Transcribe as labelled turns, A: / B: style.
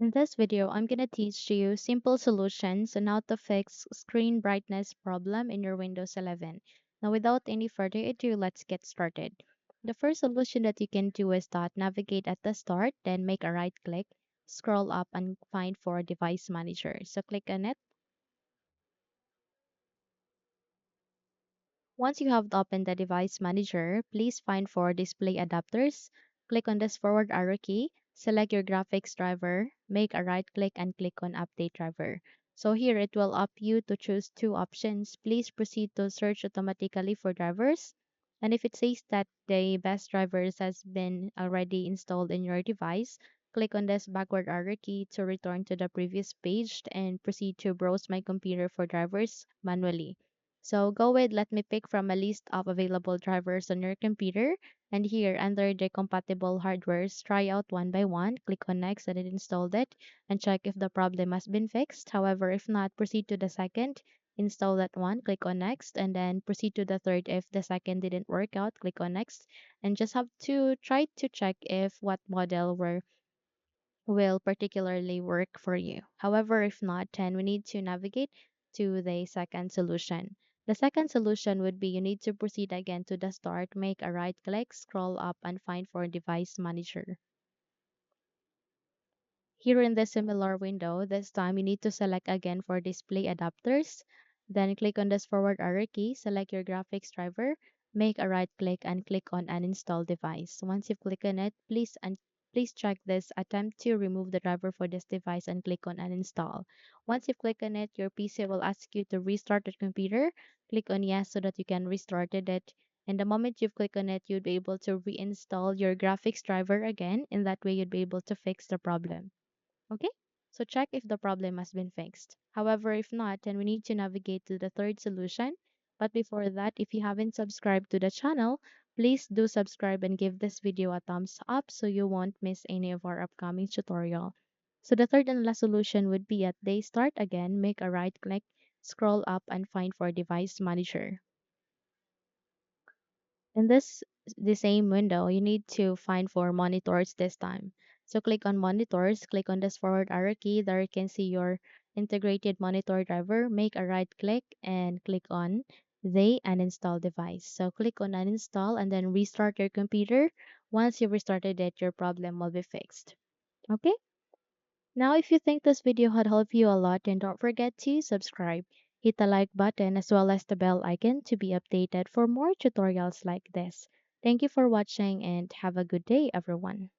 A: In this video, I'm going to teach you simple solutions on how to fix screen brightness problem in your Windows 11. Now, without any further ado, let's get started. The first solution that you can do is that navigate at the start, then make a right click, scroll up and find for device manager. So click on it. Once you have opened the device manager, please find for display adapters. Click on this forward arrow key, select your graphics driver, make a right click and click on update driver. So here it will opt you to choose two options. Please proceed to search automatically for drivers. And if it says that the best drivers has been already installed in your device, click on this backward arrow key to return to the previous page and proceed to browse my computer for drivers manually. So go with let me pick from a list of available drivers on your computer. And here under the compatible hardwares, try out one by one, click on next and it installed it and check if the problem has been fixed. However, if not, proceed to the second, install that one, click on next and then proceed to the third. If the second didn't work out, click on next and just have to try to check if what model will particularly work for you. However, if not, then we need to navigate to the second solution. The second solution would be you need to proceed again to the start, make a right click, scroll up, and find for device manager. Here in the similar window, this time you need to select again for display adapters. Then click on this forward arrow key, select your graphics driver, make a right click and click on uninstall device. Once you click on it, please check this attempt to remove the driver for this device and click on uninstall. Once you click on it, your PC will ask you to restart the computer. Click on yes so that you can restart it. And the moment you click on it, you'd be able to reinstall your graphics driver again. In that way, you'd be able to fix the problem. Okay, so check if the problem has been fixed. However, if not, then we need to navigate to the third solution. But before that, if you haven't subscribed to the channel, please do subscribe and give this video a thumbs up so you won't miss any of our upcoming tutorial. So the third and last solution would be at day start again, make a right click, scroll up and find for device manager. In the same window, you need to find for monitors this time. So click on monitors, click on this forward arrow key. There you can see your integrated monitor driver. Make a right click and click on the uninstall device. So click on uninstall and then restart your computer. Once you restarted it, your problem will be fixed. Okay? Now, if you think this video had helped you a lot, then don't forget to subscribe. Hit the like button as well as the bell icon to be updated for more tutorials like this. Thank you for watching and have a good day, everyone.